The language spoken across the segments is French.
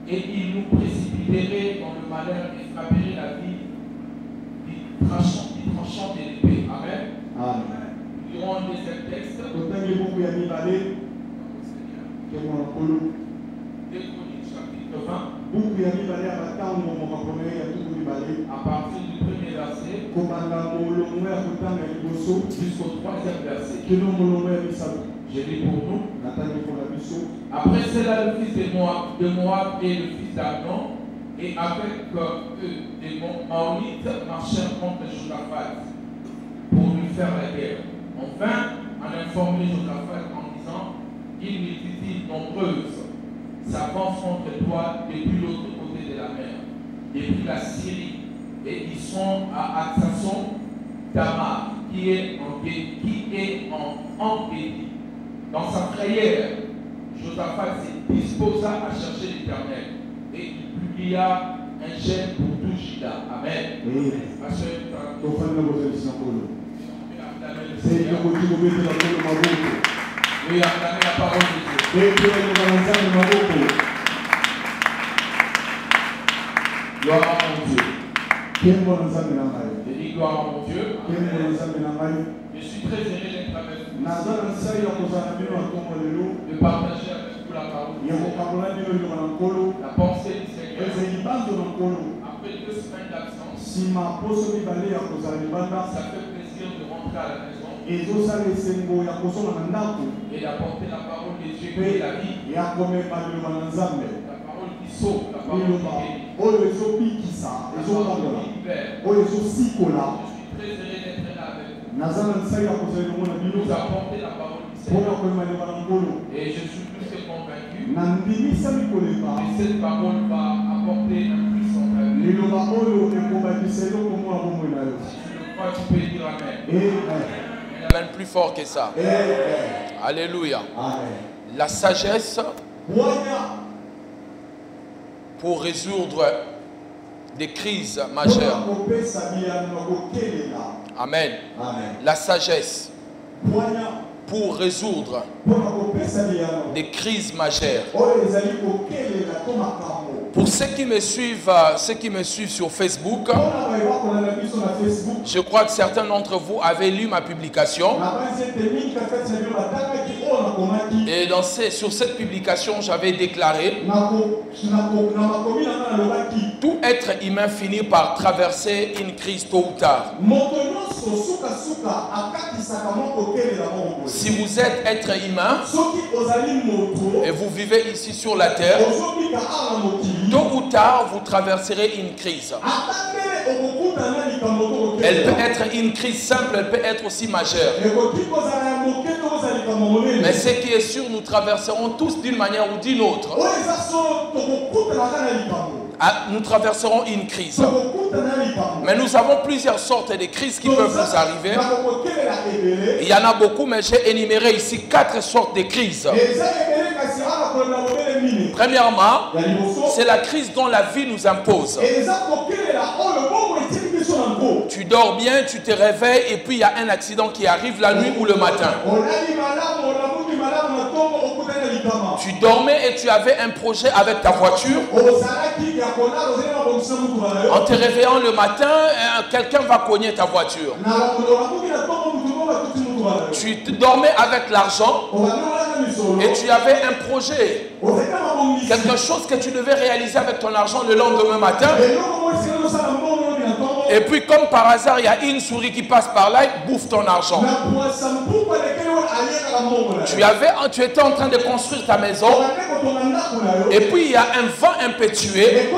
et il nous précipiterait dans le malheur et frapperait la vie du tranchant de l'épée. Amen. Amen. Nous lirons un deuxième texte. Des Chroniques chapitre 20. À partir du premier verset jusqu'au troisième verset. Je lis pour nous. Après cela, le fils de Moab et le fils d'Amnon, et avec eux des Maonites marchèrent contre Josaphat pour lui faire la guerre. On vint en informer Josaphat en disant: une multitude nombreuse s'avance contre toi depuis l'autre côté de la mer, depuis la Syrie, et ils sont à Atsasson Tamar, qui est en Engedi. Dans sa frayeur, Josaphat se disposa à chercher l'Éternel et il publia un gel pour tout Juda. Amen. Oui, acclamez la parole de Dieu. Gloire à mon Dieu. Je dis gloire à mon Dieu. Amen. Je suis très heureux d'être avec vous. De partager avec vous la parole de Dieu. La pensée du Seigneur. Après 2 semaines d'absence, ça fait plaisir de rentrer à la maison et d'apporter la parole de Dieu qui est la vie. La parole qui sauve, la parole qui guérit. La parole qui libère. Je suis très heureux d'être là avec vous. Nous apporter la parole du Seigneur. Et je suis plus que convaincu que cette parole va apporter un puissant avis. Si tu le crois, tu peux dire Amen. Amen plus fort que ça. Alléluia. La sagesse pour résoudre des crises majeures. Amen. La sagesse pour résoudre des crises majeures. Pour ceux qui me suivent sur Facebook, je crois que certains d'entre vous avaient lu ma publication. Et sur cette publication, j'avais déclaré: tout être humain finit par traverser une crise tôt ou tard. Si vous êtes être humain et vous vivez ici sur la terre, tôt ou tard, vous traverserez une crise. Elle peut être une crise simple, elle peut être aussi majeure. Mais ce qui est sûr, nous traverserons tous d'une manière ou d'une autre. Nous traverserons une crise. Mais nous avons plusieurs sortes de crises qui peuvent nous arriver. Il y en a beaucoup, mais j'ai énuméré ici 4 sortes de crises. Premièrement, c'est la crise dont la vie nous impose. Tu dors bien, tu te réveilles et puis il y a un accident qui arrive la nuit ou le matin. Tu dormais et tu avais un projet avec ta voiture. En te réveillant le matin, quelqu'un va cogner ta voiture. Tu dormais avec l'argent et tu avais un projet. Quelque chose que tu devais réaliser avec ton argent le lendemain matin. Et puis comme par hasard, il y a une souris qui passe par là et bouffe ton argent. Tu étais en train de construire ta maison. Et puis il y a un vent impétueux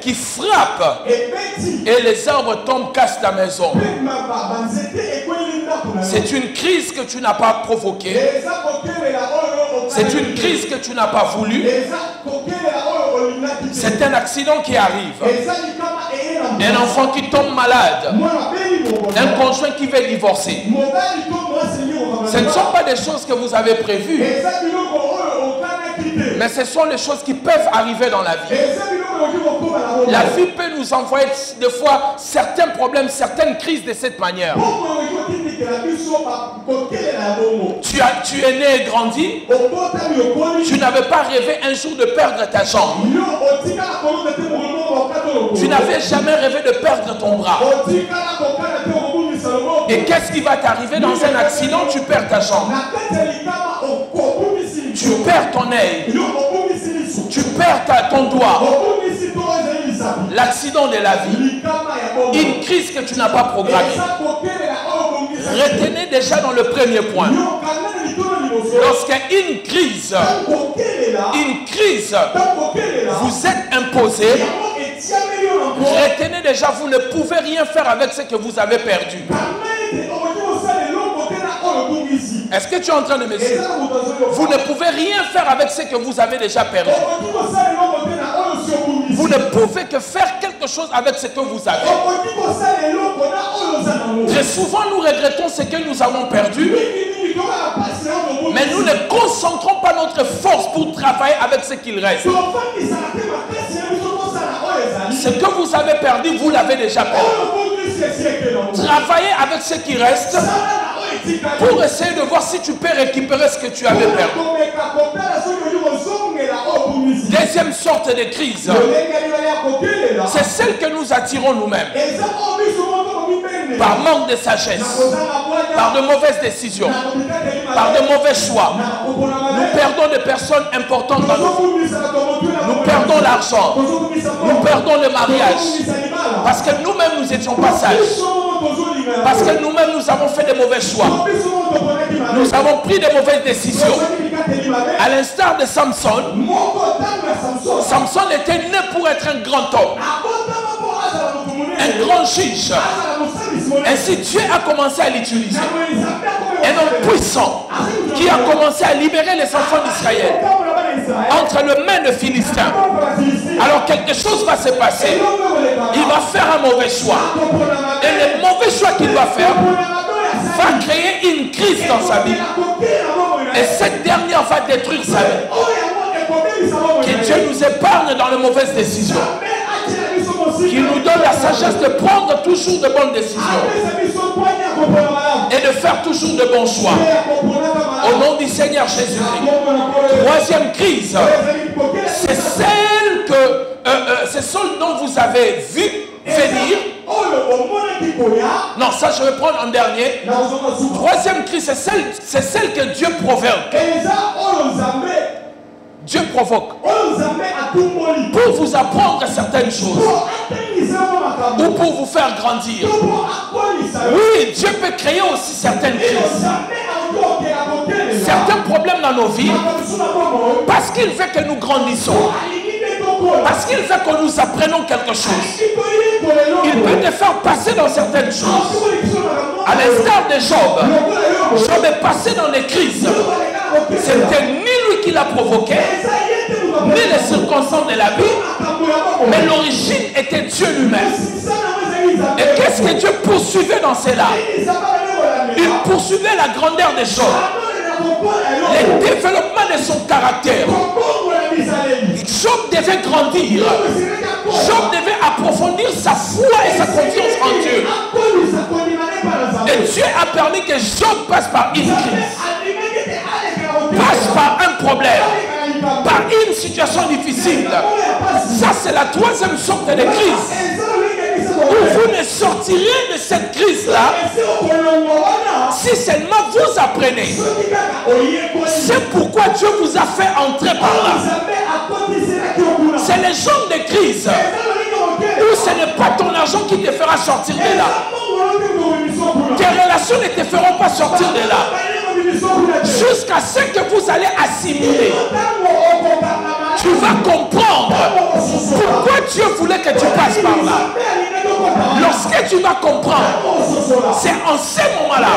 qui frappe. Et les arbres tombent, cassent ta maison. C'est une crise que tu n'as pas provoquée. C'est une crise que tu n'as pas voulu. C'est un accident qui arrive. Un enfant qui tombe malade. Un conjoint qui veut divorcer. Ce ne sont pas des choses que vous avez prévues. Mais ce sont les choses qui peuvent arriver dans la vie. La vie peut nous envoyer des fois certains problèmes, certaines crises de cette manière. Tu es né et grandi. Tu n'avais pas rêvé un jour de perdre ta jambe. Tu n'avais jamais rêvé de perdre ton bras. Et qu'est-ce qui va t'arriver dans un accident? Tu perds ta jambe. Tu perds ton œil. Tu perds ton doigt. L'accident de la vie. Une crise que tu n'as pas programmée. Retenez déjà dans le premier point. Lorsqu'une crise vous êtes imposée, retenez déjà, vous ne pouvez rien faire avec ce que vous avez perdu. Est-ce que tu es en train de me dire? Vous ne pouvez rien faire avec ce que vous avez déjà perdu. Vous ne pouvez que faire quelque chose avec ce que vous avez. Très souvent, nous regrettons ce que nous avons perdu, mais nous ne concentrons pas notre force pour travailler avec ce qu'il reste. Ce que vous avez perdu, vous l'avez déjà perdu. Travaillez avec ce qui reste pour essayer de voir si tu peux récupérer ce que tu avais perdu. Deuxième sorte de crise, c'est celle que nous attirons nous-mêmes. Par manque de sagesse, par de mauvaises décisions, par de mauvais choix. Nous perdons des personnes importantes dans nos vies. Nous perdons l'argent. Nous perdons le mariage. Parce que nous-mêmes, nous étions pas sages. Parce que nous-mêmes, nous avons fait des mauvais choix. Nous avons pris de mauvaises décisions. À l'instar de Samson, Samson était né pour être un grand homme, un grand juge. Ainsi, Dieu a commencé à l'utiliser. Un homme puissant qui a commencé à libérer les enfants d'Israël entre les mains de Philistins. Alors quelque chose va se passer. Il va faire un mauvais choix. Et le mauvais choix qu'il va faire va créer une crise dans sa vie. Et cette dernière va détruire sa vie. Que Dieu nous épargne dans les mauvaises décisions. Qu'il nous donne la sagesse de prendre toujours de bonnes décisions. Et de faire toujours de bons choix. Au nom du Seigneur Jésus-Christ. Troisième crise, c'est celle dont vous avez vu venir. Non, ça je vais prendre en dernier. Troisième crise, c'est celle que Dieu provoque. Dieu provoque pour vous apprendre certaines choses ou pour vous faire grandir. Oui, Dieu peut créer aussi certaines crises, certains problèmes dans nos vies, parce qu'il veut que nous grandissons, parce qu'il veut que nous apprenions quelque chose. Il peut te faire passer dans certaines choses. À l'instar de Job, Job est passé dans des crises. C'était ni lui qui l'a provoqué, ni les circonstances de la vie, mais l'origine était Dieu lui-même. Et qu'est-ce que Dieu poursuivait dans cela? Il poursuivait la grandeur de Job, le développement de son caractère. Job devait grandir. Job devait approfondir sa foi et sa confiance en Dieu. Et Dieu a permis que Job passe par une crise, passe par un problème, par une situation difficile. Ça, c'est la troisième sorte de crise. Où vous ne sortirez de cette crise-là si seulement vous apprenez. C'est pourquoi Dieu vous a fait entrer par là. C'est le genre de crise où ce n'est pas ton argent qui te fera sortir de là. Tes relations ne te feront pas sortir de là. Jusqu'à ce que vous allez assimiler. Tu vas comprendre pourquoi Dieu voulait que tu passes par là. Lorsque tu vas comprendre, c'est en ce moment-là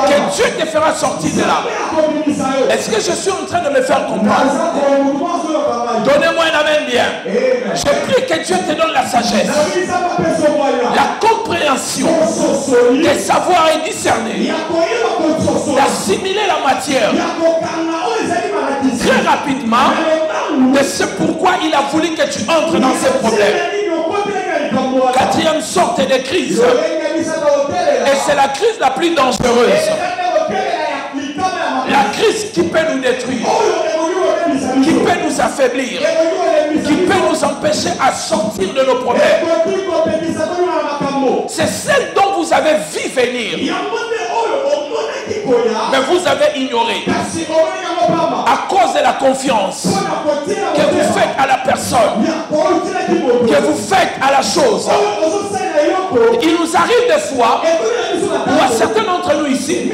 que Dieu te fera sortir de là. Est-ce que je suis en train de me faire comprendre? Donnez-moi un amen bien. Je prie que Dieu te donne la sagesse, la compréhension, de savoir et discerner, d'assimiler la matière très rapidement. Et c'est pourquoi il a voulu que tu entres dans ces problèmes. Quatrième sorte de crise. Et c'est la crise la plus dangereuse. La crise qui peut nous détruire, qui peut nous affaiblir, qui peut nous empêcher à sortir de nos problèmes. C'est celle dont vous avez vu venir, mais vous avez ignoré à cause de la confiance que vous faites à la personne, que vous faites à la chose. Il nous arrive des fois, ou à certains d'entre nous ici,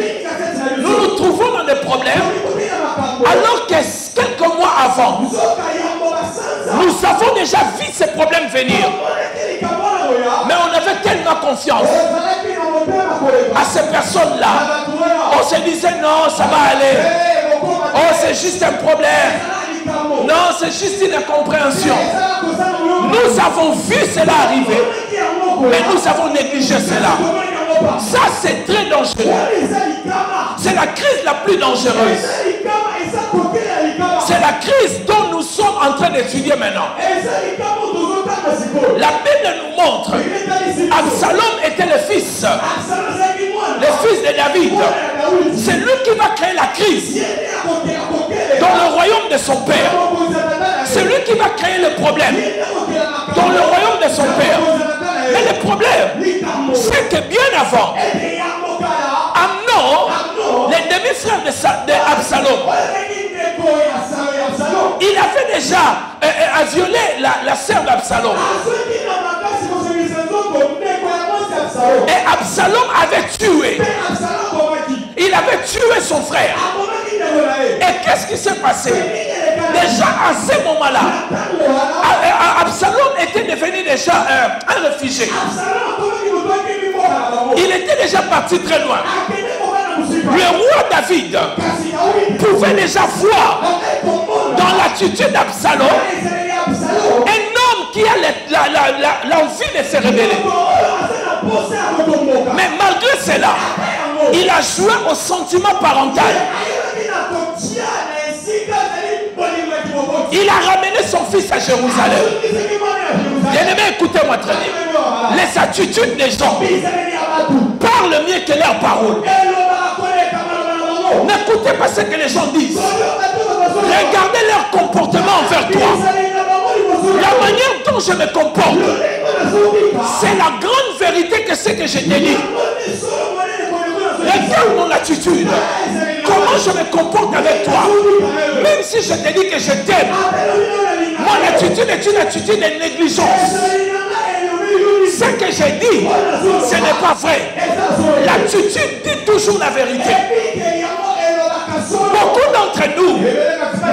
nous nous trouvons dans des problèmes, alors que quelques mois avant, nous avons déjà vu ces problèmes venir. Mais on avait tellement confiance à ces personnes-là. On se disait non, ça va aller. Oh, c'est juste un problème. Non, c'est juste une incompréhension. Nous avons vu cela arriver, mais nous avons négligé cela. Ça, c'est très dangereux. C'est la crise la plus dangereuse. C'est la crise dont nous sommes en train d'étudier maintenant. La Bible nous montre Absalom était le fils de David. C'est lui qui va créer la crise dans le royaume de son père. C'est lui qui va créer le problème dans le royaume de son père. Mais le problème, c'est que bien avant, Amnon, les demi-frères d'Absalom, il avait déjà violé la sœur d'Absalom. Et Absalom avait tué. Il avait tué son frère. Et qu'est-ce qui s'est passé? Déjà à ce moment-là, Absalom était devenu déjà un réfugié. Il était déjà parti très loin. Le roi David pouvait déjà voir dans l'attitude d'Absalom un homme qui a l'envie de se révéler. Mais malgré cela, il a joué au sentiment parental. Il a ramené son fils à Jérusalem. Bien-aimé, écoutez-moi très bien. Les attitudes des gens parlent mieux que leurs paroles. N'écoutez pas ce que les gens disent. Regardez leur comportement envers toi. La manière dont je me comporte, c'est la grande vérité que c'est que je te dis. Regarde mon attitude. Comment je me comporte avec toi. Même si je te dis que je t'aime, mon attitude est une attitude de négligence. Ce que j'ai dit, ce n'est pas vrai. L'attitude dit toujours la vérité. Beaucoup d'entre nous,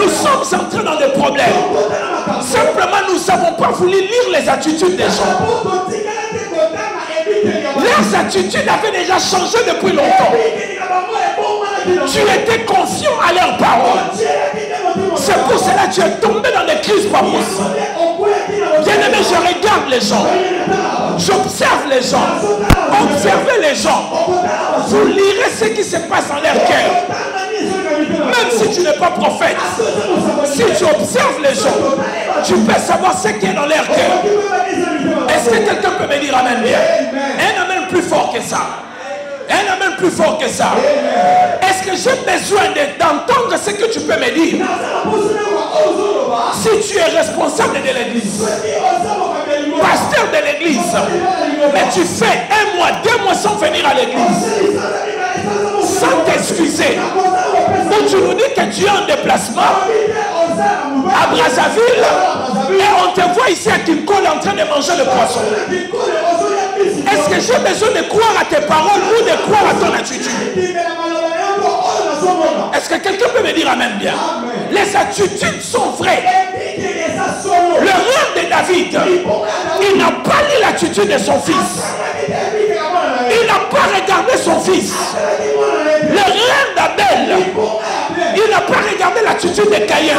nous sommes entrés dans des problèmes. Simplement, nous n'avons pas voulu lire les attitudes des gens. Leurs attitudes avaient déjà changé depuis longtemps. Tu étais confiant à leurs paroles. C'est pour cela que tu es tombé dans des crises pas possibles. Bien-aimé, je regarde les gens. J'observe les gens. Observez les gens. Vous lirez ce qui se passe dans leur cœur. Même si tu n'es pas prophète, si tu observes les gens, tu peux savoir ce qui est dans leur cœur. Est-ce que quelqu'un peut me dire amen bien? Un amen plus fort que ça. Un amen plus fort que ça. Est-ce que j'ai besoin d'entendre ce que tu peux me dire? Si tu es responsable de l'église, pasteur de l'église, mais tu fais 1 mois, 2 mois sans venir à l'église, sans t'excuser, où tu nous dis que tu es en déplacement à Brazzaville et on te voit ici à Kimcol en train de manger le poisson. Est-ce que j'ai besoin de croire à tes paroles ou de croire à ton attitude? Est-ce que quelqu'un peut me dire amen bien? Les attitudes sont vraies. Le roi de David, il n'a pas lu l'attitude de son fils. Il n'a pas regardé son fils. Le roi d'Abel, il n'a pas regardé l'attitude de Caïn.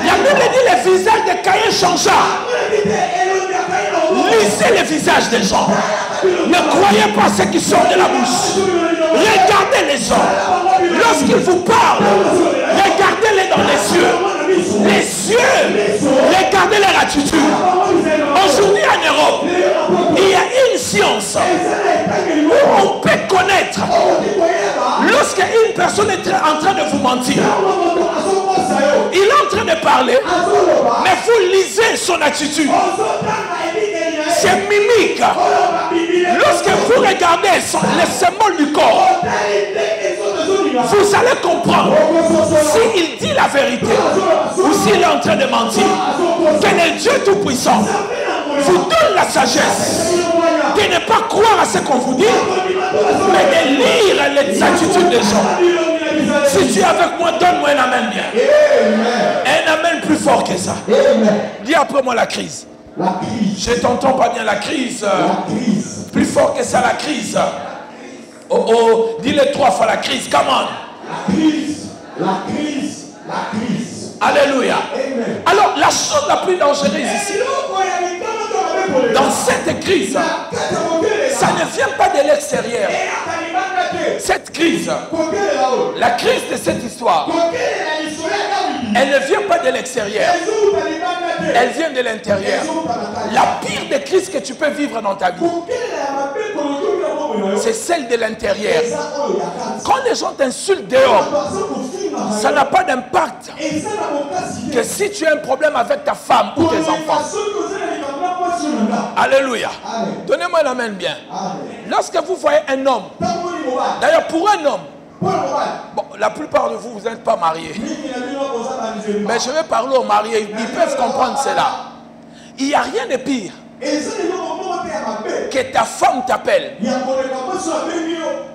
La Bible dit le visage de Caïn changea. Lisez le visage des gens. Ne croyez pas ce qui sort de la bouche. Regardez les gens. Lorsqu'ils vous parlent, regardez-les dans les yeux. Les yeux, regardez leur attitude. Aujourd'hui en personne est en train de vous mentir. Il est en train de parler, mais vous lisez son attitude. C'est mimique. Lorsque vous regardez les symboles du corps, vous allez comprendre s'il dit la vérité ou s'il est en train de mentir. Que le Dieu Tout-Puissant vous donne la sagesse de ne pas croire à ce qu'on vous dit, mais de lire les attitudes des gens. Si tu es avec moi, donne-moi un amen bien. Un amen plus fort que ça. Dis après moi la crise. La crise. Je t'entends pas bien, la crise. La crise. Plus fort que ça, la crise. Oh oh, dis-le 3 fois, la crise, come on. La crise, la crise, la crise. Alléluia. Amen. Alors, la chose la plus dangereuse ici, dans cette crise, ça ne vient pas de l'extérieur. Cette crise, la crise de cette histoire, elle ne vient pas de l'extérieur. Elle vient de l'intérieur. La pire des crises que tu peux vivre dans ta vie, c'est celle de l'intérieur. Quand les gens t'insultent dehors, ça n'a pas d'impact que si tu as un problème avec ta femme ou tes enfants. Alléluia. Donnez-moi un amen bien. Lorsque vous voyez un homme, d'ailleurs pour un homme, bon, la plupart de vous, vous n'êtes pas mariés. Mais je vais parler aux mariés, ils peuvent comprendre cela. Il n'y a rien de pire que ta femme t'appelle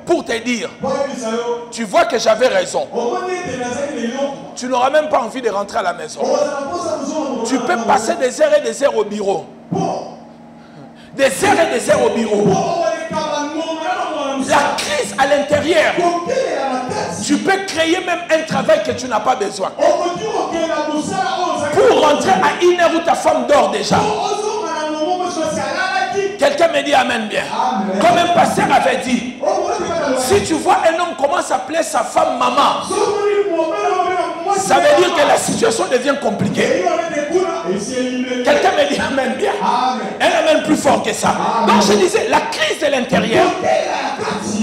pour te dire, tu vois que j'avais raison. Tu n'auras même pas envie de rentrer à la maison. Tu peux passer des heures et des heures au bureau. Des heures et des heures au bureau. La crise à l'intérieur, tu peux créer même un travail que tu n'as pas besoin. Pour rentrer à 1 heure où ta femme dort déjà. Quelqu'un me dit amen bien. Amen. Comme un pasteur avait dit, si tu vois un homme commence à appeler sa femme maman, ça veut dire que la situation devient compliquée. Quelqu'un me dit amen bien. Un amen plus fort que ça. Amen. Donc je disais, la crise de l'intérieur,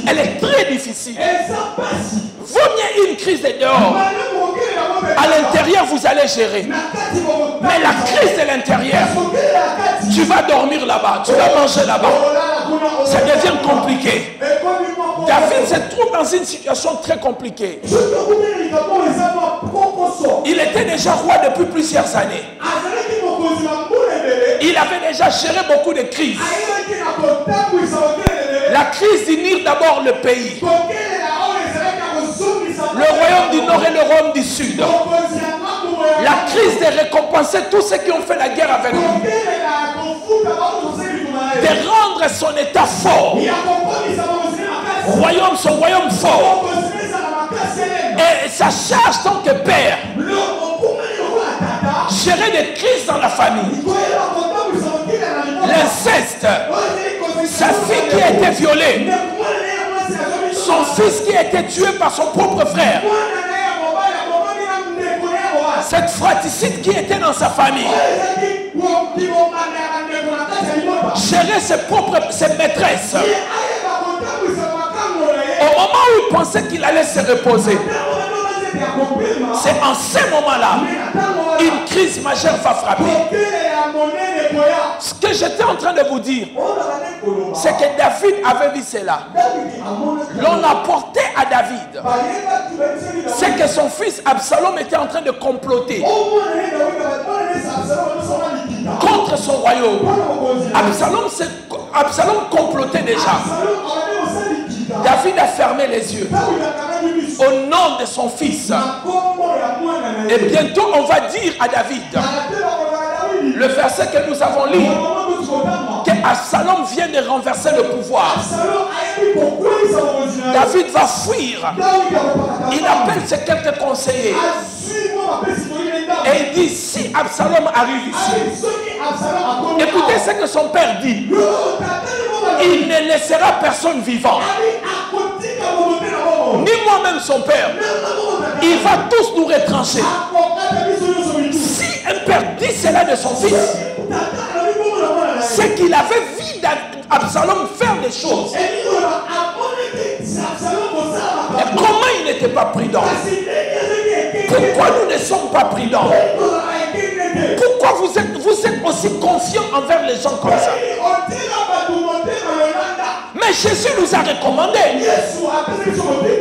elle est très difficile. Vaut mieux une crise de dehors. À l'intérieur, vous allez gérer. Mais la crise de l'intérieur, tu vas dormir là-bas, tu vas manger là-bas. Ça devient compliqué. David se trouve dans une situation très compliquée. Il était déjà roi depuis plusieurs années. Il avait déjà géré beaucoup de crises. La crise unit d'abord le pays. Le royaume du nord et le royaume du sud. La crise de récompenser tous ceux qui ont fait la guerre avec lui. De rendre son état fort. Son royaume fort. Et sa charge tant que père. Gérer des crises dans la famille. L'inceste. Sa fille qui a été violée. Son fils qui a été tué par son propre frère. Cette fratricide qui était dans sa famille. Gérer ses maîtresses. Au moment où il pensait qu'il allait se reposer, c'est en ce moment-là, une crise majeure va frapper. Ce que j'étais en train de vous dire, c'est que David avait vu cela. L'on apportait à David, c'est que son fils Absalom était en train de comploter contre son royaume. Absalom complotait déjà. David a fermé les yeux au nom de son fils. Et bientôt on va dire à David, le verset que nous avons lu, qu'Absalom vient de renverser le pouvoir. David va fuir. Il appelle ses quelques conseillers. Et il dit, si Absalom arrive ici, écoutez ce que son père dit. Il ne laissera personne vivant. Ni moi-même son père. Il va tous nous retrancher. Si un père dit cela de son fils, c'est qu'il avait vu Absalom faire des choses. Et comment il n'était pas prudent? Pourquoi nous ne sommes pas prudents? Pourquoi vous êtes aussi confiants envers les gens comme ça? Mais Jésus nous a recommandé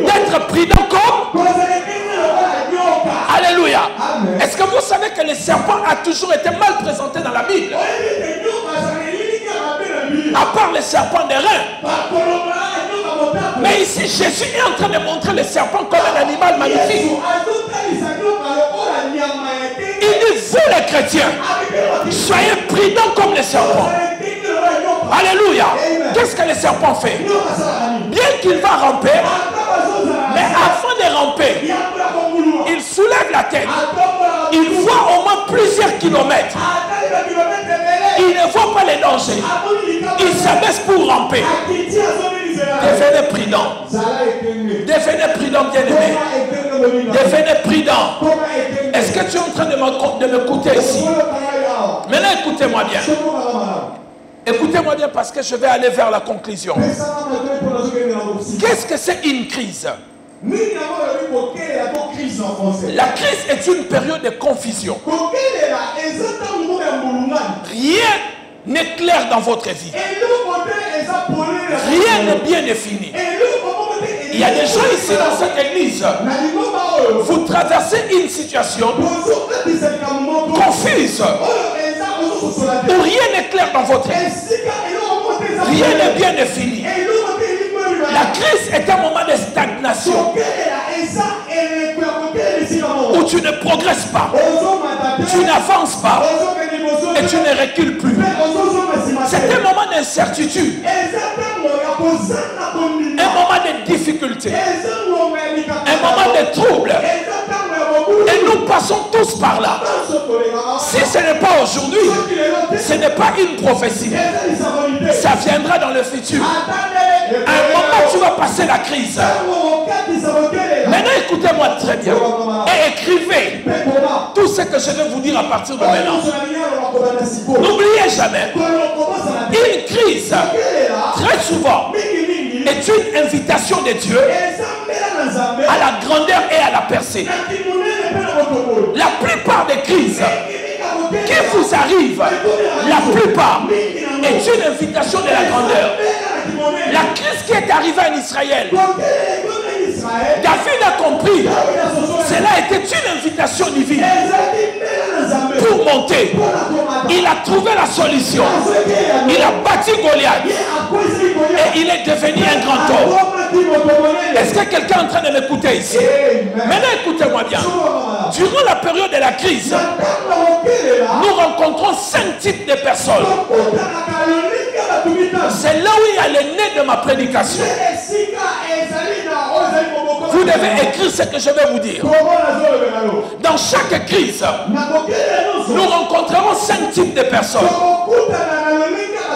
d'être prudents comme... Alléluia. Est-ce que vous savez que le serpent a toujours été mal présenté dans la Bible? À part le serpent des reins. Mais ici, Jésus est en train de montrer le serpent comme un animal magnifique. Il dit, vous les chrétiens, soyez prudents comme les serpents. Alléluia. Qu'est-ce que le serpent fait? Bien qu'il va ramper, mais avant de ramper, il soulève la tête. Il voit au moins plusieurs kilomètres. Il ne voit pas les dangers. Il s'abaisse pour ramper. Devenez prudent. Devenez prudent, bien-aimé. Devenez prudent. Est-ce que tu es en train de m'écouter ici? Maintenant, écoutez-moi bien. Écoutez-moi bien parce que je vais aller vers la conclusion. Qu'est-ce que c'est une crise? La crise est une période de confusion. Rien n'est clair dans votre vie. Rien n'est bien défini. Il y a des gens ici dans cette église. Vous traversez une situation confuse où rien n'est clair dans votre vie. Rien n'est bien défini. La crise est un moment de stagnation où tu ne progresses pas, tu n'avances pas et tu ne recules plus. C'est un moment d'incertitude, un moment de difficulté, un moment de trouble. Et nous passons tous par là. Si ce n'est pas aujourd'hui, ce n'est pas une prophétie. Ça viendra dans le futur. À un moment, tu vas passer la crise. Maintenant, écoutez-moi très bien. Et écrivez tout ce que je vais vous dire à partir de maintenant. N'oubliez jamais, une crise, très souvent, est une invitation de Dieu à la grandeur et à la percée. La plupart des crises qui vous arrivent, la plupart, est une invitation de la grandeur. La crise qui est arrivée en Israël, David a compris, cela était une invitation divine pour monter. Il a trouvé la solution. Il a battu Goliath et il est devenu un grand homme. Est-ce que quelqu'un est en train de m'écouter ici? Maintenant, écoutez-moi bien. Durant la période de la crise, nous rencontrons 5 types de personnes. C'est là où il y a le nez de ma prédication. Vous devez écrire ce que je vais vous dire. Dans chaque crise, nous rencontrerons 5 types de personnes.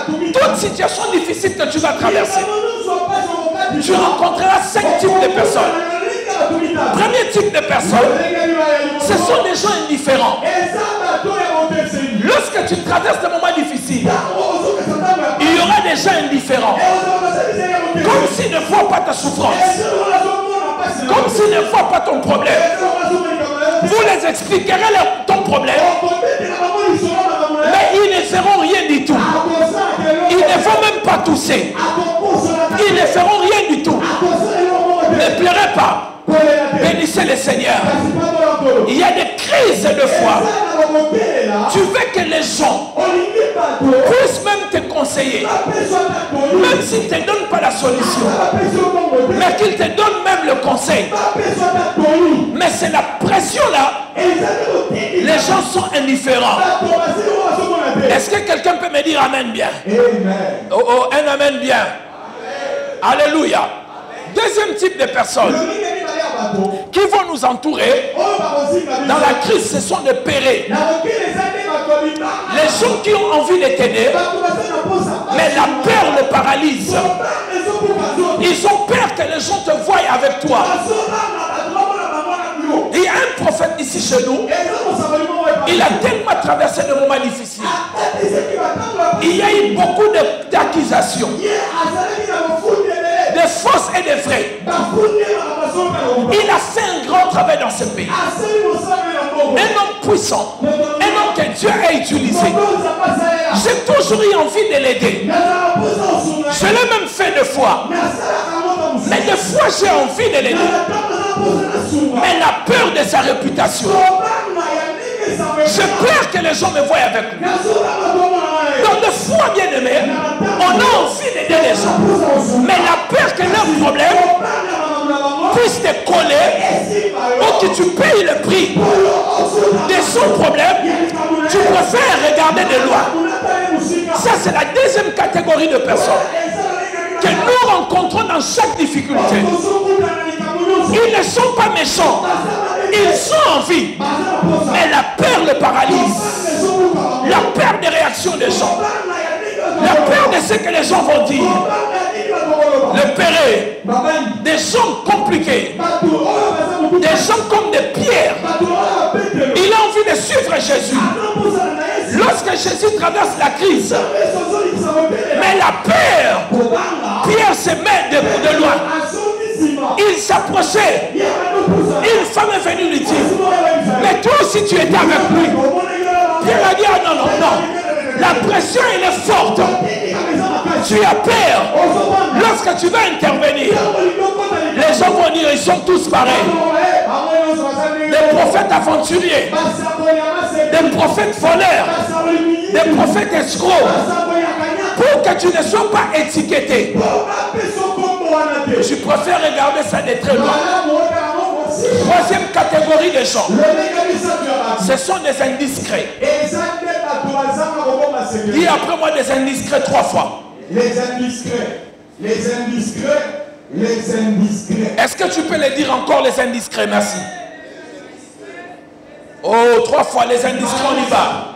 Toute situation difficile que tu vas traverser, tu rencontreras 5 types de personnes. Premier type de personnes, ce sont des gens indifférents. Lorsque tu traverses des moments difficiles, il y aura des gens indifférents. Comme s'ils ne voient pas ta souffrance. Comme s'ils ne voient pas ton problème. Vous les expliquerez ton problème. Mais ils ne feront rien du tout. Ils ne vont même pas tousser. Ils ne feront rien du tout. Ne pleurez pas. Bénissez le Seigneur. Il y a des crises de foi. Tu veux que les gens puissent même te conseiller, même s'ils ne te donnent pas la solution, mais qu'ils te donnent même le conseil. Mais c'est la pression là. Les gens sont indifférents. Est-ce que quelqu'un peut me dire amen bien? Oh, oh, un amen bien. Alléluia. Deuxième type de personnes qui vont nous entourer dans la crise, ce sont des pérés. Les gens qui ont envie de t'aider, mais la peur les paralyse. Ils ont peur que les gens te voient avec toi. Il y a un prophète ici chez nous, il a tellement traversé de moments difficiles. Il y a eu beaucoup d'accusations. des fausses et des vraies. Il a fait un grand travail dans ce pays. Un homme puissant, un homme que Dieu a utilisé. J'ai toujours eu envie de l'aider. Je l'ai même fait 2 fois. Mais des fois j'ai envie de l'aider. Mais la peur de sa réputation. J'ai peur que les gens me voient avec lui. Donc des fois, bien aimé, on a envie d'aider les gens. Mais la peur que leur problème puisse te coller ou que tu payes le prix de son problème, tu préfères regarder de loin. Ça, c'est la deuxième catégorie de personnes que nous rencontrons dans chaque difficulté. Ils ne sont pas méchants. Ils ont envie. Mais la peur le paralyse. La peur des réactions des gens. La peur de ce que les gens vont dire. Le péré. Des gens compliqués. Des gens comme des pierres. Il a envie de suivre Jésus. Lorsque Jésus traverse la crise, mais la peur, Pierre se met de loin. Il s'approchait. Une femme est venue lui dire, mais toi aussi tu étais avec lui. Pierre a dit, ah non, non, non. La pression elle est forte. Tu as peur. Lorsque tu vas intervenir, les gens vont dire, ils sont tous pareils. Des prophètes aventuriers, des prophètes voleurs, des prophètes escrocs. Pour que tu ne sois pas étiqueté, tu préfères regarder ça de très loin. Troisième catégorie de gens, ce sont des indiscrets. Dis après moi des indiscrets 3 fois. Les indiscrets, les indiscrets, les indiscrets. Est-ce que tu peux les dire encore les indiscrets? Merci. Oh, 3 fois les indiscrets, on y va.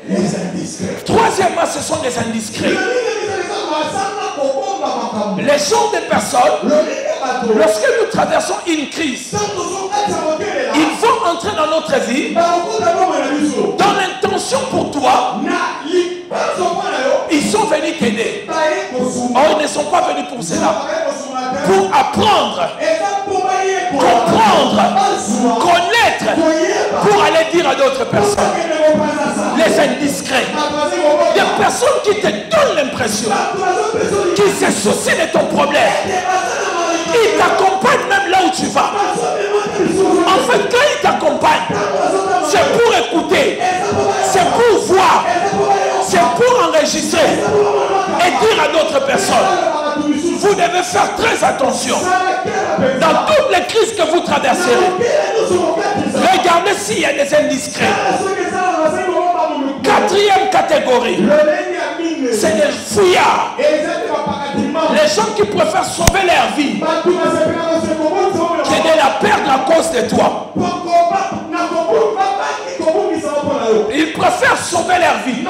Les indiscrets. Troisièmement, ce sont des indiscrets. Les gens des personnes, lorsque nous traversons une crise, ils vont entrer dans notre vie dans l'intention pour toi. Ils sont venus t'aider. Oh, ils ne sont pas venus pour cela. Pour apprendre, comprendre, connaître, pour aller dire à d'autres personnes. Les indiscrets. Des personnes qui te donnent l'impression, qui se soucient de ton problème. Ils t'accompagnent même là où tu vas. En fait, quand ils t'accompagnent, c'est pour écouter, c'est pour voir, c'est pour enregistrer et dire à d'autres personnes. Vous devez faire très attention. Dans toutes les crises que vous traverserez, regardez s'il y a des indiscrets. Quatrième catégorie, c'est les fouillards. Les gens qui préfèrent sauver leur vie que de la perdre à cause de toi. Ils préfèrent sauver leur vie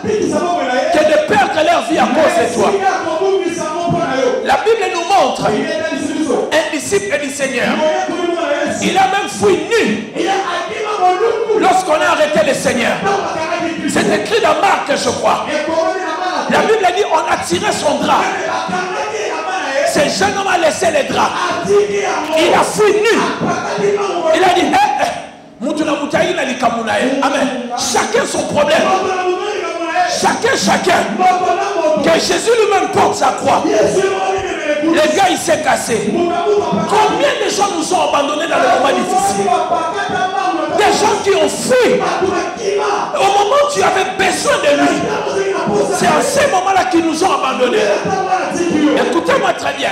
que de perdre leur vie à cause de toi. La Bible nous montre un disciple du Seigneur. Il a même fui nu lorsqu'on a arrêté le Seigneur. C'est écrit dans Marc, je crois. La Bible dit on a tiré son drap. Ce jeune homme a laissé les draps. Il a fui nu. Il a dit Amen. Chacun son problème. Chacun. Que Jésus lui-même porte sa croix. Le gars il s'est cassé. Combien de gens nous ont abandonnés dans le moment difficile? Des gens qui ont fui. Au moment où tu avais besoin de lui. C'est à ce moment-là qu'ils nous ont abandonnés. Écoutez-moi très bien.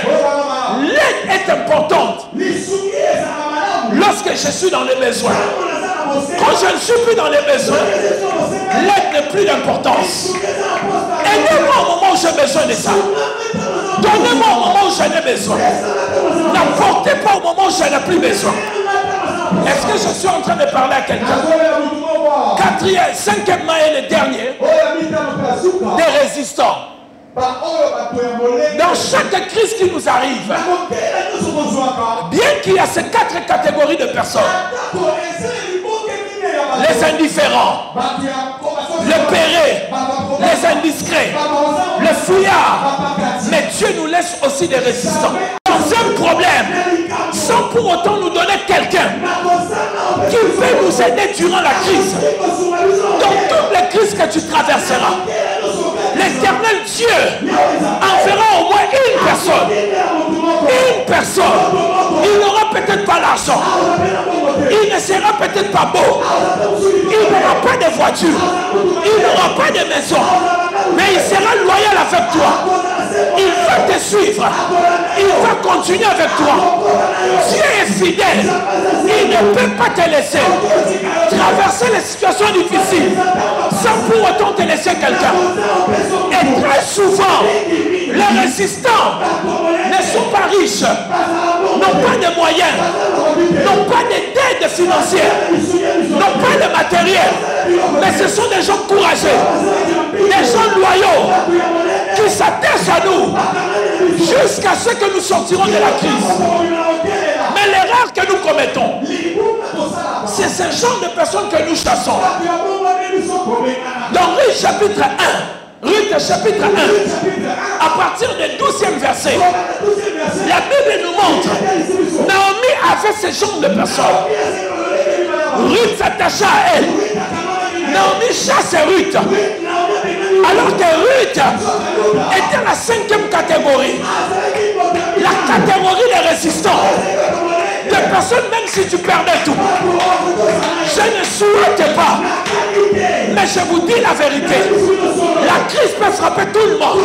L'aide est importante. Lorsque je suis dans les besoins. Quand je ne suis plus dans les besoins, l'aide n'est plus d'importance. Aidez-moi au moment où j'ai besoin de ça. Donnez-moi au moment où j'en ai besoin. N'apportez pas au moment où je n'ai plus besoin. Est-ce que je suis en train de parler à quelqu'un? Quatrième, cinquièmement et le dernier, des résistants. Dans chaque crise qui nous arrive, bien qu'il y a ces 4 catégories de personnes, les indifférents, le péré, les indiscrets, les fouillards. Mais Dieu nous laisse aussi des résistants. Dans un problème, sans pour autant nous donner quelqu'un qui peut nous aider durant la crise. Dans toutes les crises que tu traverseras, l'Éternel Dieu enverra au moins une personne. Une personne. Il n'aura peut-être pas l'argent. Il ne sera peut-être pas beau. Il n'aura pas de voiture. Il n'aura pas de maison. Mais il sera loyal avec toi. Il va te suivre. Il va continuer avec toi. Dieu est fidèle. Il ne peut pas te laisser traverser les situations difficiles sans pour autant te laisser quelqu'un. Et très souvent, les résistants ne sont pas riches, n'ont pas de moyens, n'ont pas d'aide financière, n'ont pas de matériel. Mais ce sont des gens courageux, des gens loyaux qui s'attachent à nous jusqu'à ce que nous sortirons de la crise. Mais l'erreur que nous commettons, c'est ce genre de personnes que nous chassons. Dans Ruth chapitre 1, Ruth chapitre 1, à partir du 12e verset, la Bible nous montre, Naomi avait ce genre de personnes. Ruth s'attacha à elle. Naomi chasse Ruth. Alors que Ruth était la 5e catégorie. La catégorie des résistants. Des personnes, même si tu perdais tout. Je ne souhaite pas. Mais je vous dis la vérité. La crise peut frapper tout le monde.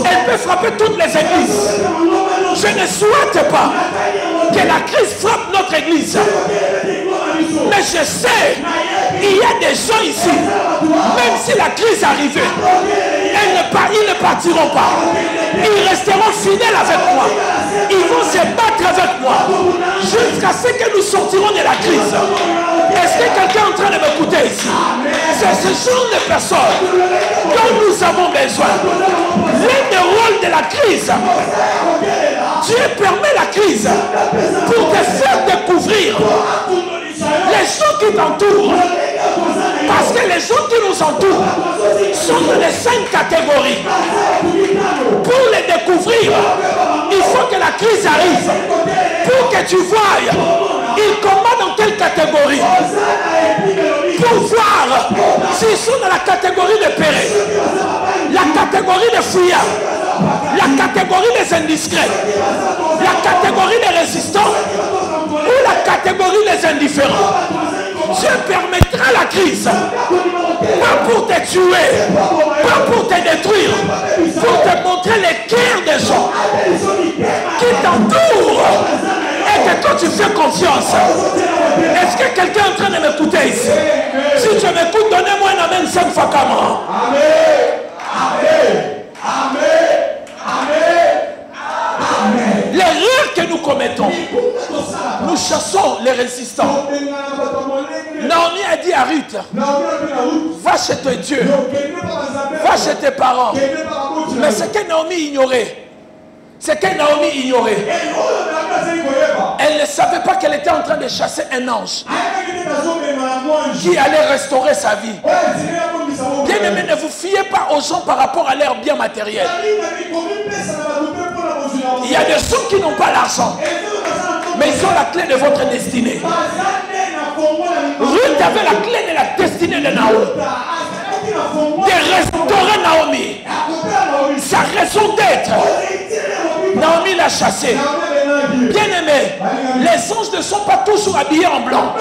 Elle peut frapper toutes les églises. Je ne souhaite pas que la crise frappe notre église. Mais je sais, il y a des gens ici, même si la crise arrivait, ils ne partiront pas. Ils resteront fidèles avec moi. Ils vont se battre avec moi jusqu'à ce que nous sortirons de la crise. Est-ce que quelqu'un est en train de m'écouter ici? C'est ce genre de personnes dont nous avons besoin. L'un des rôles de la crise, Dieu permet la crise pour te faire découvrir les gens qui t'entourent. Parce que les gens qui nous entourent sont dans les 5 catégories. Pour les découvrir, il faut que la crise arrive. Pour que tu voies, ils combattent dans quelle catégorie. Pour voir s'ils sont dans la catégorie de pérés, la catégorie des fouillards, la catégorie des indiscrets, la catégorie des résistants ou la catégorie des indifférents. Dieu permettra la crise, pas pour te tuer, pas pour te détruire, pour te montrer les cœurs des gens qui t'entourent et que toi tu fais confiance. Est-ce que quelqu'un est en train de m'écouter ici? Si tu m'écoutes, donnez-moi un amen 5 fois comme moi. Amen. Amen. Amen. Amen. L'erreur que nous commettons, nous chassons les résistants. Naomi a dit à Ruth, va chez ton Dieu, va chez tes parents. Mais ce que Naomi ignorait, elle ne savait pas qu'elle était en train de chasser un ange qui allait restaurer sa vie. Bien-aimés, ne vous fiez pas aux gens par rapport à leur bien matériel. Il y a des gens qui n'ont pas l'argent, mais ils ont la clé de votre destinée. Ruth avait la clé de la destinée de Naomi, de restaurer Naomi, sa raison d'être. Naomi l'a chassé. Bien aimé, les anges ne sont pas toujours habillés en blanc.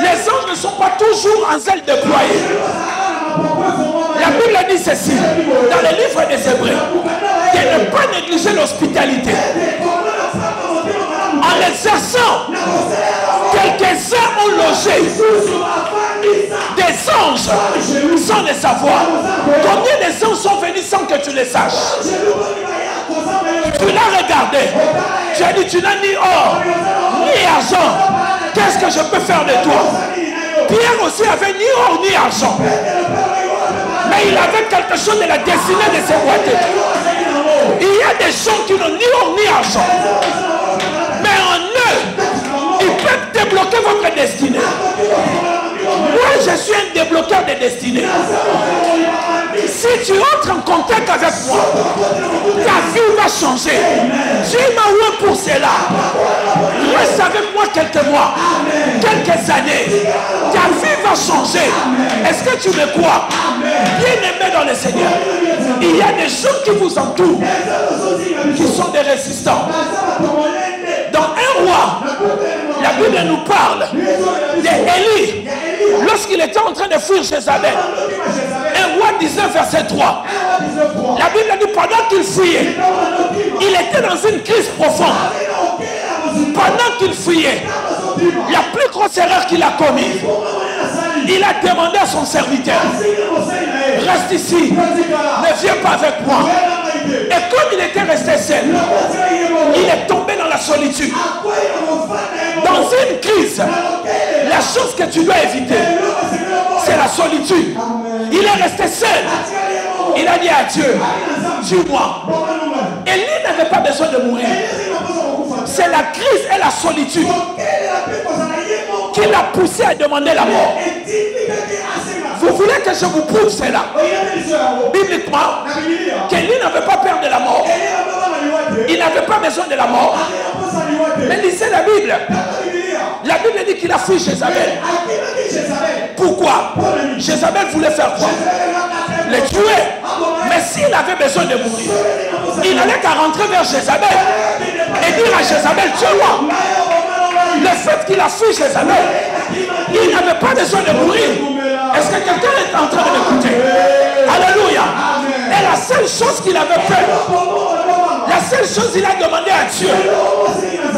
Les anges ne sont pas toujours en zèle déployé. La Bible dit ceci dans le livre des Hébreux, de ne pas négliger l'hospitalité. En l'exerçant, quelques-uns ont logé des anges sans le savoir. Combien des anges sont venus sans que tu le saches? Tu l'as regardé. Tu as dit, tu n'as ni or, ni argent. Qu'est-ce que je peux faire de toi? Pierre aussi avait ni or, ni argent. Mais il avait quelque chose de la destinée de ses boîtes. Il y a des gens qui n'ont ni or, ni argent. Mais en eux, ils peuvent débloquer votre destinée. Moi, je destinée. Si tu entres en contact avec moi, ta vie va changer. Dieu m'a ouvert pour cela. Reste avec moi quelques mois, quelques années. Ta vie va changer. Est-ce que tu me crois? Bien-aimé dans le Seigneur, il y a des gens qui vous entourent, qui sont des résistants. Dans un roi, la Bible nous parle d'Élie. Lorsqu'il était en train de fuir Jézabel, 1 roi 19 verset 3, la Bible dit pendant qu'il fuyait, il était dans une crise profonde. Pendant qu'il fuyait, la plus grosse erreur qu'il a commise, il a demandé à son serviteur, reste ici, ne viens pas avec moi. Et comme il était resté seul, il est tombé dans la solitude. Dans une crise, la chose que tu dois éviter, c'est la solitude. Il est resté seul. Il a dit à Dieu, tue-moi. Élie n'avait pas besoin de mourir. C'est la crise et la solitude qui l'a poussé à demander la mort. Vous voulez que je vous prouve cela? Bibliquement, qu'Élie n'avait pas peur de la mort. Il n'avait pas besoin de la mort. Mais lisez la Bible. La Bible dit qu'il a fui Jézabel. Pourquoi? Jézabel voulait faire quoi? Le tuer. Mais s'il avait besoin de mourir, il allait qu'à rentrer vers Jézabel et dire à Jézabel, tue-moi. Le fait qu'il a fui Jézabel, il n'avait pas besoin de mourir. Est-ce que quelqu'un est en train de m'écouter? Alléluia. Et la seule chose qu'il avait fait, la seule chose qu'il a demandé à Dieu,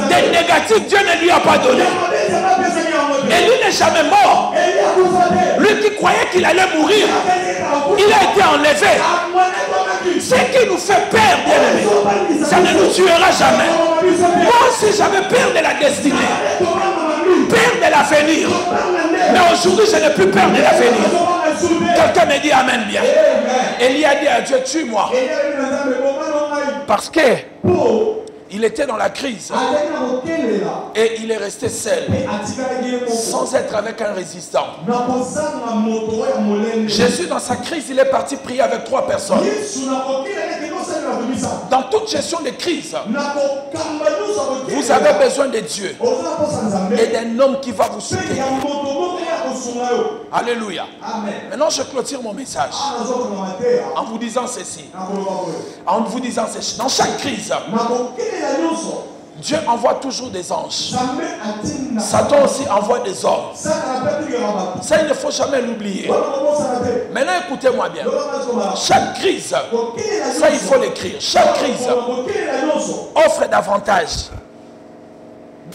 des négatifs, Dieu ne lui a pas donné. Et lui n'est jamais mort. Lui qui croyait qu'il allait mourir, il a été enlevé. Ce qui nous fait peur, bien-aimé, ça ne nous tuera jamais. Moi aussi j'avais peur de la destinée, peur de l'avenir. Mais aujourd'hui je n'ai plus peur de l'avenir. Quelqu'un me dit amen bien. Élie a dit à Dieu, tue-moi. Parce que il était dans la crise et il est resté seul, sans être avec un résistant. Jésus, dans sa crise, il est parti prier avec 3 personnes. Dans toute gestion de crise, vous avez besoin de Dieu et d'un homme qui va vous soutenir. Alléluia. Maintenant, je clôture mon message en vous disant ceci. En vous disant ceci. Dans chaque crise, Dieu envoie toujours des anges. Satan aussi envoie des hommes. Ça, il ne faut jamais l'oublier. Maintenant, écoutez-moi bien. Chaque crise, ça il faut l'écrire. Chaque crise offre d'avantages.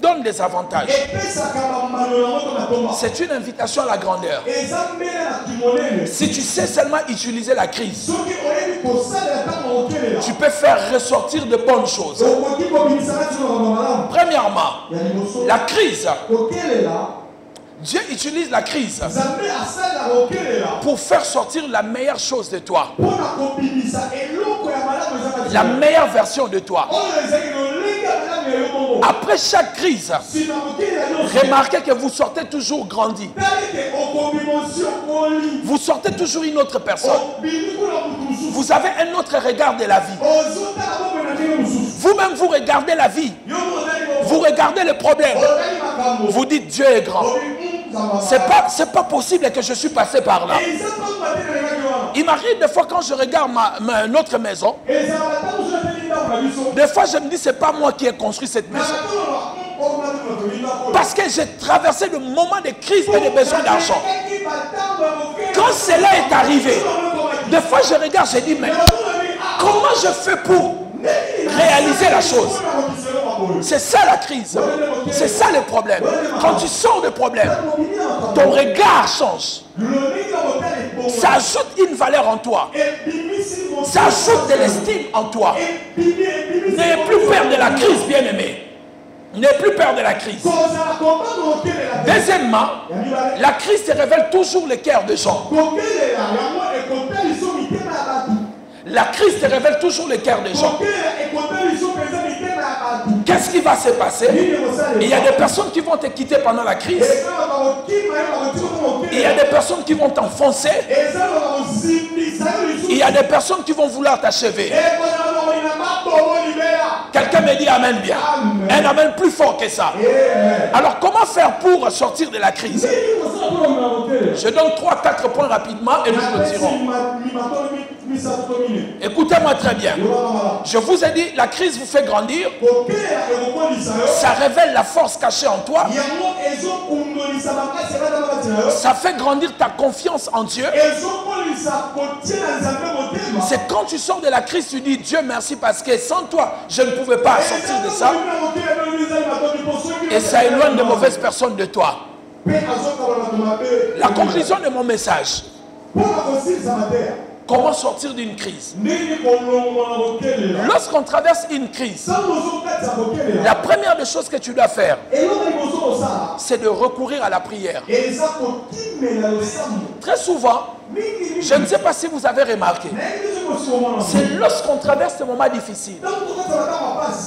Donne des avantages. C'est une invitation à la grandeur. Si tu sais seulement utiliser la crise, tu peux faire ressortir de bonnes choses. Premièrement, la crise. Dieu utilise la crise pour faire sortir la meilleure chose de toi. La meilleure version de toi. Après chaque crise, remarquez que vous sortez toujours grandi. Vous sortez toujours une autre personne. Vous avez un autre regard de la vie. Vous-même, vous regardez la vie. Vous regardez le problème. Vous dites Dieu est grand. C'est pas possible que je suis passé par là. Il m'arrive des fois quand je regarde notre maison, des fois je me dis c'est pas moi qui ai construit cette maison. Parce que j'ai traversé le moment de crise et de besoin d'argent. Quand cela est arrivé, des fois je regarde, je dis mais comment je fais pour réaliser la chose? C'est ça la crise. C'est ça le problème. Quand tu sors de problème, ton regard change. Ça ajoute une valeur en toi. Ça ajoute de l'estime en toi. N'ayez plus peur de la crise, bien-aimé. N'ayez plus peur de la crise. Deuxièmement, la crise te révèle toujours le cœur des gens. La crise te révèle toujours le cœur des gens. Qu'est-ce qui va se passer? Il y a des personnes qui vont te quitter pendant la crise. Il y a des personnes qui vont t'enfoncer. Il y a des personnes qui vont vouloir t'achever. Quelqu'un me dit amen bien. Un amen plus fort que ça. Alors comment faire pour sortir de la crise? Je donne 3-4 points rapidement et nous retirons. Écoutez-moi très bien. Je vous ai dit, la crise vous fait grandir. Ça révèle la force cachée en toi. Ça fait grandir ta confiance en Dieu. C'est quand tu sors de la crise, tu dis Dieu merci parce que sans toi, je ne pouvais pas sortir de ça. Et ça éloigne de mauvaises personnes de toi. La conclusion de mon message. Comment sortir d'une crise? Lorsqu'on traverse une crise, la première des choses que tu dois faire, c'est de recourir à la prière. Très souvent, je ne sais pas si vous avez remarqué, c'est lorsqu'on traverse des moments difficiles,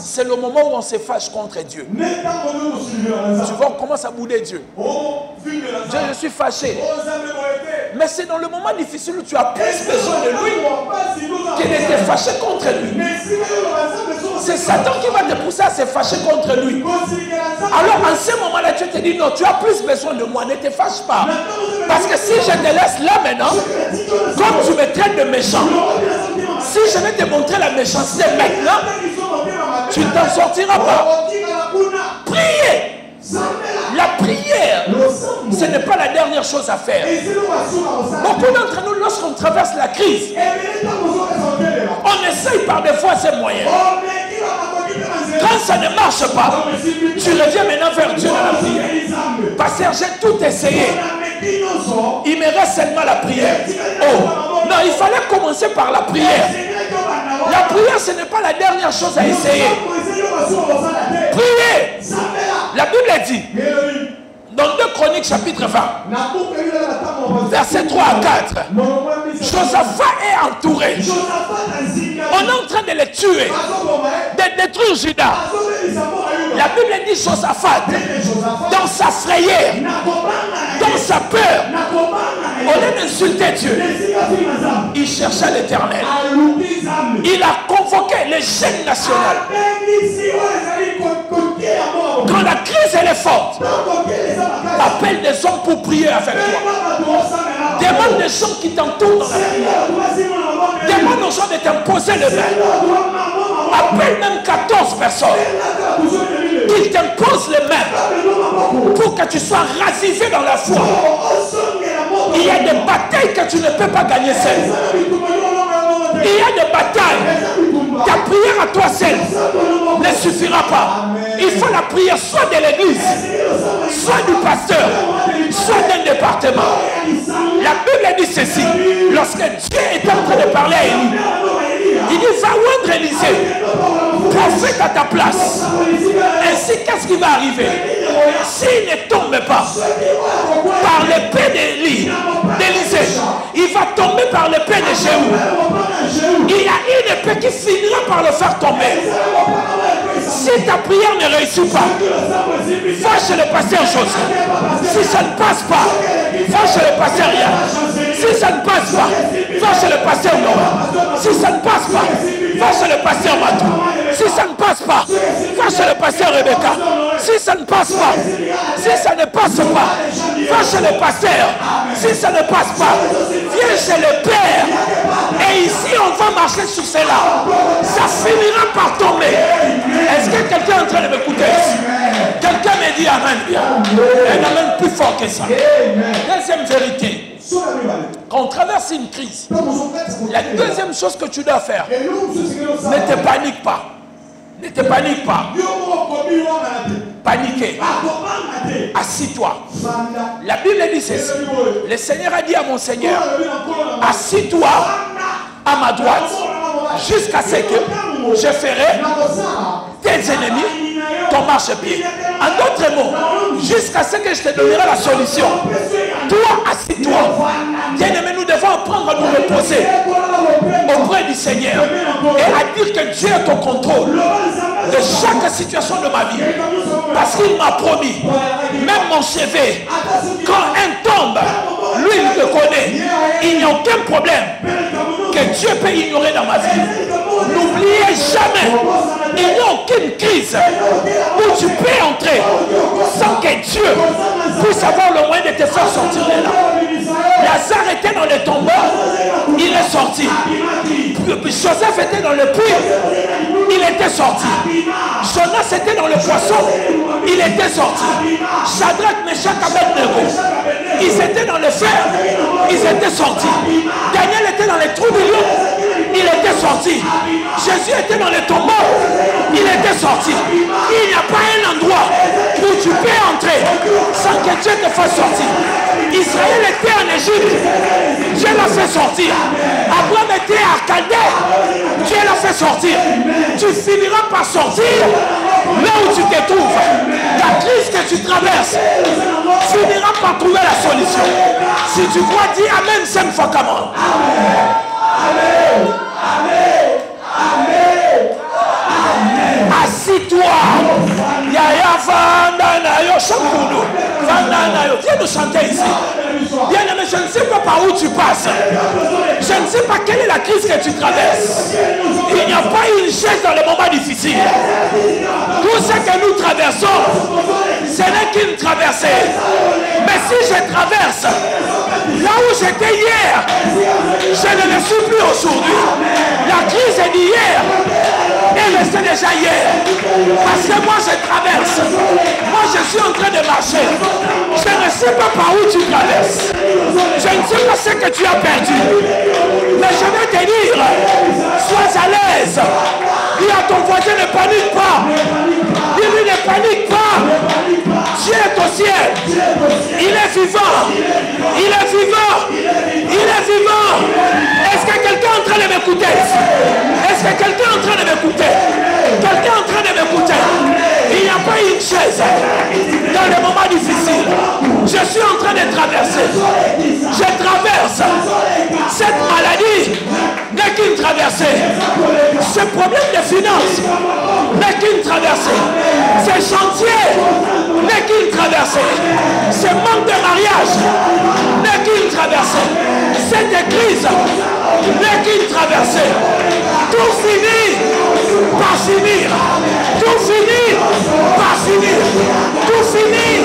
c'est le moment où on se fâche contre Dieu. Tu vois, on commence à bouder Dieu. Dieu, je suis fâché. Mais c'est dans le moment difficile où tu as plus besoin de lui qu'il était fâché contre lui. C'est Satan qui va te pousser à se fâcher contre lui. Alors en ce moment-là, tu te dis non, tu as plus besoin de moi, ne te fâche pas. Parce que si je te laisse là maintenant, comme tu me traites de méchant, si je vais te montrer la méchanceté maintenant, tu ne t'en sortiras pas. Priez. La prière, ce n'est pas la dernière chose à faire. Beaucoup d'entre nous, lorsqu'on traverse la crise, on essaye par des fois ces moyens. Quand ça ne marche pas, tu reviens maintenant vers Dieu dans la prière. Pasteur, j'ai tout essayé. Il me reste seulement la prière. Oh, non, il fallait commencer par la prière. La prière, ce n'est pas la dernière chose à essayer. Priez. La Bible dit, dans 2 Chroniques chapitre 20, versets 3 à 4, Josaphat est entouré. On est en train de le tuer, de détruire Juda. La Bible dit Josaphat, dans sa frayeur, dans sa peur, au lieu d'insulter Dieu, il cherchait l'Éternel. Il a convoqué les jeunes nationales. Quand la crise elle est forte, appelle des hommes pour prier avec toi. Demande des gens qui t'entourent dans la prière. Demande aux gens de t'imposer le mains. Appelle même 14 personnes qui t'imposent les mains pour que tu sois ravivé dans la foi. Il y a des batailles que tu ne peux pas gagner seul. Il y a des batailles. Ta prière à toi seul ne suffira pas. Il faut la prière soit de l'église, soit du pasteur, soit d'un département. La Bible dit ceci. Lorsque Dieu est en train de parler à Élie, il dit va oindre Élisée, prophète à ta place. Ainsi, qu'est-ce qui va arriver? S'il ne tombe pas par l'épée d'Élisée, il va tomber par l'épée de Jéhu. Il y a une épée qui finira par le faire tomber. Si ta prière ne réussit pas, va chez le pasteur José. Si ça ne passe pas, va chez le pasteur Yann. Si ça ne passe pas, va chez le pasteur Noah. Si ça ne passe pas, va chez le pasteur Matou. Si ça ne passe pas, va chez le pasteur Rebecca. Si ça ne passe pas, si ça ne passe pas, va chez le pasteur. Si ça ne passe pas, viens chez le Père. Et ici, on va marcher sur cela. Ça finira par tomber. Est-ce que quelqu'un est en train de m'écouter ici? Quelqu'un me dit amen bien. Un amen plus fort que ça. Deuxième vérité. Quand on traverse une crise, la deuxième chose que tu dois faire, ne te panique pas. Ne te panique pas. Paniquer. Assis-toi. La Bible dit ceci. Le Seigneur a dit à mon Seigneur, assis-toi à ma droite jusqu'à ce que je ferai tes ennemis ton marchepied. En d'autres mots, jusqu'à ce que je te donnerai la solution. Toi, assis-toi. Bien-aimé, nous devons apprendre à nous reposer auprès du Seigneur et à dire que Dieu est au contrôle. de chaque situation de ma vie. Parce qu'il m'a promis, même mon CV, quand un tombe, lui il le connaît. Il n'y a aucun problème que Dieu peut ignorer dans ma vie. N'oubliez jamais, il n'y a aucune crise où tu peux entrer sans que Dieu puisse avoir le moyen de te faire sortir de là. Lazare était dans le tombeau, il est sorti. Joseph était dans le puits, il était sorti. Jonas était dans le poisson, il était sorti. Shadrach, Meshach, Abednego, ils étaient dans le fer, ils étaient sortis. Daniel était dans les trous du lion, il était sorti. Jésus était dans le tombeau, il était sorti. Il n'y a pas un endroit où tu peux entrer sans que Dieu te fasse sortir. Israël était en Égypte, Dieu l'a fait sortir. Abraham était à Chaldée, Dieu l'a fait sortir. Tu finiras par sortir là où tu te trouves. La crise que tu traverses finira par trouver la solution. Si tu crois, dis Amen 5 fois comme moi. Amen. Amen. Amen. Assis-toi. Yaya Vandanayo Shakudu. Vandanayo. Viens nous chanter ici. Bien aimé, je ne sais pas par où tu passes. Je ne sais pas quelle est la crise que tu traverses. Il n'y a pas une chaise dans les moments difficiles. Tout ce que nous traversons, ce n'est qu'une traversée. Mais si je traverse là où j'étais hier, je ne le suis plus aujourd'hui. La crise est d'hier et je sais déjà hier. Parce que moi je traverse. Moi je suis en train de marcher. Je ne sais pas par où tu traverses. Je ne sais pas ce que tu as perdu. Mais je vais te dire, sois à l'aise. Dis à ton voisin, ne panique pas. Dis-lui, ne panique pas. Dieu est au ciel. Il est vivant. Il est vivant. Il est vivant. Est-ce que quelqu'un est en train de m'écouter? Est-ce que quelqu'un est en train de m'écouter? Quelqu'un est en train de m'écouter? Il n'y a pas une chaise dans les moments difficiles. Je suis en train de traverser. Je traverse. Cette maladie n'est qu'une traversée. Ce problème de finances n'est qu'une traversée. Ce chantier n'est qu'une traversée. Ce manque de mariage n'est qu'une traversée. Cette crise n'est qu'une traversée. Tout finit par finir. Tout finit par finir. Tout finit